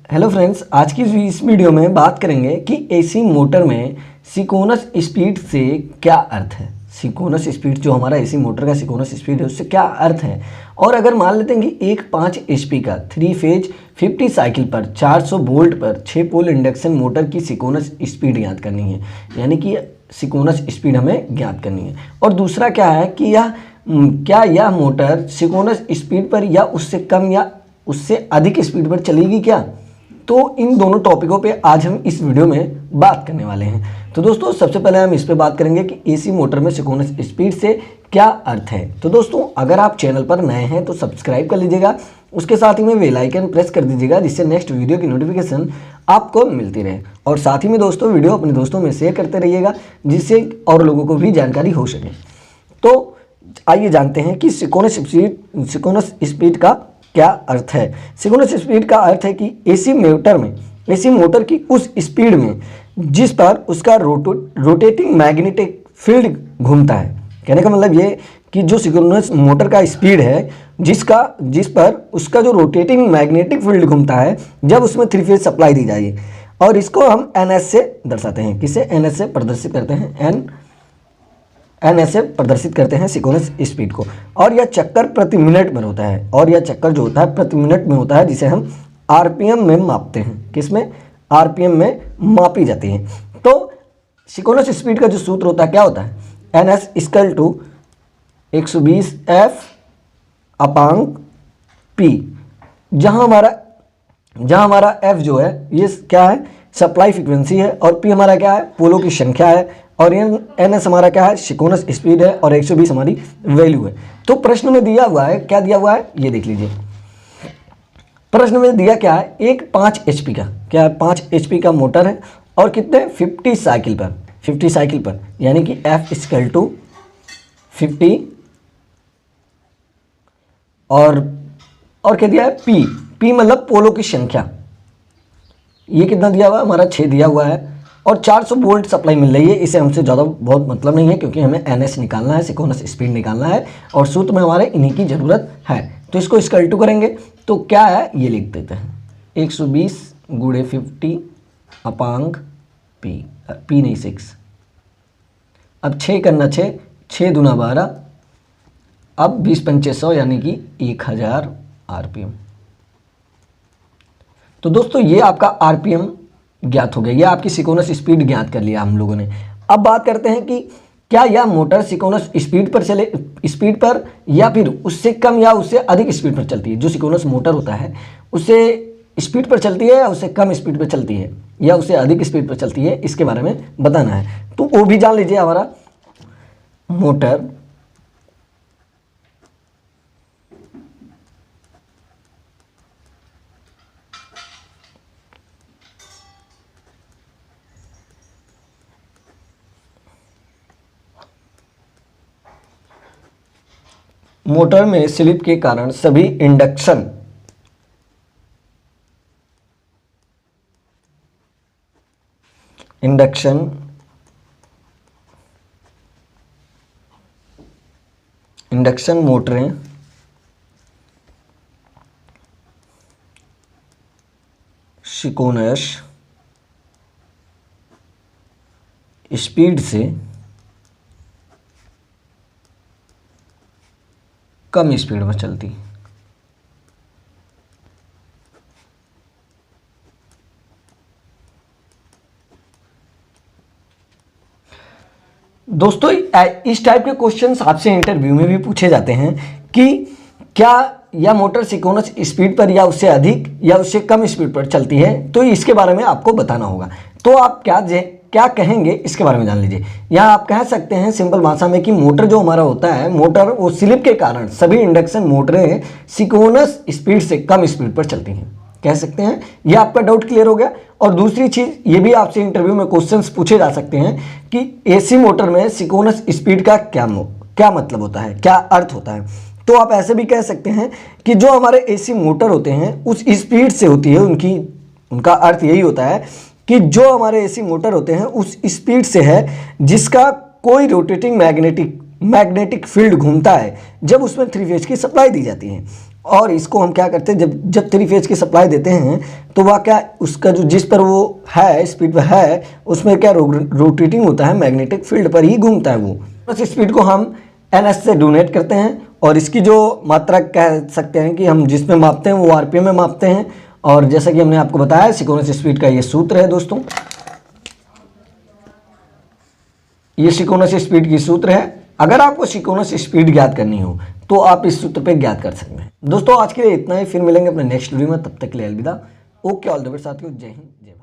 Hello friends, आज की इस वीडियो में बात करेंगे कि एसी मोटर में सिंक्रोनस स्पीड से क्या अर्थ है। सिंक्रोनस स्पीड जो हमारा एसी मोटर का सिंक्रोनस स्पीड है उससे क्या अर्थ है। और अगर मान लेते हैं कि एक 5 HP का 3 फेज 50 साइकिल पर 400 वोल्ट पर 6 पोल इंडक्शन मोटर की सिंक्रोनस स्पीड ज्ञात करनी है, यानी कि सिंक्रोनस स्पीड हमें ज्ञात करनी है। और दूसरा क्या है कि क्या यह मोटर सिंक्रोनस स्पीड पर या उससे कम या उससे अधिक स्पीड पर चलेगी क्या। तो इन दोनों टॉपिकों पे आज हम इस वीडियो में बात करने वाले हैं। तो दोस्तों सबसे पहले हम इस पे बात करेंगे कि एसी मोटर में सिंक्रोनस स्पीड से क्या अर्थ है। तो दोस्तों अगर आप चैनल पर नए हैं तो सब्सक्राइब कर लीजिएगा, उसके साथ ही में बेल आइकन प्रेस कर दीजिएगा जिससे नेक्स्ट वीडियो की नोटिफिकेशन आपको मिलती रहे। और साथ ही में दोस्तों वीडियो अपने दोस्तों में शेयर करते रहिएगा जिससे और लोगों को भी जानकारी हो सके। तो आइए जानते हैं कि सिंक्रोनस स्पीड का क्या अर्थ है। सिंक्रोनस स्पीड का अर्थ है कि एसी मोटर की उस स्पीड में जिस पर उसका रोटेटिंग मैग्नेटिक फील्ड घूमता है। कहने का मतलब ये कि जो सिंक्रोनस मोटर का स्पीड है जिस पर उसका जो रोटेटिंग मैग्नेटिक फील्ड घूमता है जब उसमें 3 फेज सप्लाई दी जाएगी। और इसको हम NS से दर्शाते हैं। किसे NS से प्रदर्शित करते हैं? NS से प्रदर्शित करते हैं सिंक्रोनस स्पीड को। और यह चक्कर प्रति मिनट में होता है, और यह चक्कर जो होता है प्रति मिनट में होता है जिसे हम RPM में मापते हैं। किसमें? RPM में मापी जाती है। तो सिंक्रोनस स्पीड का जो सूत्र होता है क्या होता है? NS इक्वल टू 120 F/P, जहां हमारा F जो है ये क्या है? सप्लाई फ्रीक्वेंसी है, और P हमारा क्या है? पोलों की संख्या है, और NS हमारा क्या है? सिंक्रोनस स्पीड है, और 120 हमारी वैल्यू है। तो प्रश्न में दिया हुआ है, क्या दिया हुआ है ये देख लीजिए। प्रश्न में दिया क्या है? एक 5 HP का, क्या है? 5 HP का मोटर है और कितने? 50 साइकिल पर, यानी कि F इक्वल टू 50 और क्या दिया है? P मतलब पोलों की संख्या। ये कितना दिया हुआ है? हमारा 6 दिया हुआ है, और 400 वोल्ट सप्लाई मिल रही है। इसे हमसे ज़्यादा बहुत मतलब नहीं है क्योंकि हमें NS निकालना है, सिंक्रोनस स्पीड निकालना है, और सूत्र में हमारे इन्हीं की ज़रूरत है। तो इसको इक्वल टू करेंगे तो क्या है ये लिख देते हैं 120 × 50/P, P नहीं 6। अब 6 करना 6 दूना 12, अब 20×500 यानी कि 1000 RPM। तो दोस्तों ये आपका RPM ज्ञात हो गया, यह आपकी सिंक्रोनस स्पीड ज्ञात कर लिया हम लोगों ने। अब बात करते हैं कि क्या यह मोटर सिंक्रोनस स्पीड पर या फिर उससे कम या उससे अधिक स्पीड पर चलती है। जो सिंक्रोनस मोटर होता है उससे स्पीड पर चलती है या उससे कम स्पीड पर चलती है या उससे अधिक स्पीड पर चलती है, इसके बारे में बताना है। तो वो भी जान लीजिए। हमारा मोटर में स्लिप के कारण सभी इंडक्शन मोटरें सिंक्रोनस स्पीड से कम स्पीड में चलती है। दोस्तों इस टाइप के क्वेश्चंस आपसे इंटरव्यू में भी पूछे जाते हैं कि क्या यह मोटर सिंक्रोनस स्पीड पर या उससे अधिक या उससे कम स्पीड पर चलती है, तो इसके बारे में आपको बताना होगा। तो आप क्या कहेंगे इसके बारे में जान लीजिए। यहाँ आप कह सकते हैं सिंपल भाषा में कि मोटर जो हमारा होता है, मोटर वो स्लिप के कारण सभी इंडक्शन मोटरें सिंक्रोनस स्पीड से कम स्पीड पर चलती हैं, कह सकते हैं। यह आपका डाउट क्लियर हो गया। और दूसरी चीज़ ये भी आपसे इंटरव्यू में क्वेश्चंस पूछे जा सकते हैं कि एसी मोटर में सिंक्रोनस स्पीड का क्या मतलब होता है, क्या अर्थ होता है। तो आप ऐसे भी कह सकते हैं कि जो हमारे एसी मोटर होते हैं उस स्पीड से होती है, उनका अर्थ यही होता है कि जो हमारे एसी मोटर होते हैं उस स्पीड से है जिसका कोई रोटेटिंग मैग्नेटिक फील्ड घूमता है जब उसमें 3 फेज की सप्लाई दी जाती है। और इसको हम क्या करते हैं, जब 3 फेज की सप्लाई देते हैं तो वह क्या, उसका जो जिस पर वो है स्पीड पर है उसमें क्या रोटेटिंग होता है, मैग्नेटिक फील्ड पर ही घूमता है वो। बस स्पीड को हम NS से डोनेट करते हैं और इसकी जो मात्रा कह सकते हैं कि हम जिसमें मापते हैं वो RPM में मापते हैं। और जैसा कि हमने आपको बताया सिंक्रोनस स्पीड का ये सूत्र है दोस्तों, ये सिंक्रोनस स्पीड की सूत्र है। अगर आपको सिंक्रोनस स्पीड ज्ञात करनी हो तो आप इस सूत्र पे ज्ञात कर सकते हैं। दोस्तों आज के लिए इतना ही, फिर मिलेंगे अपने नेक्स्ट वीडियो में, तब तक के लिए अलविदा। ओके, ऑल द बेस्ट साथियों, जय हिंद जय भारत।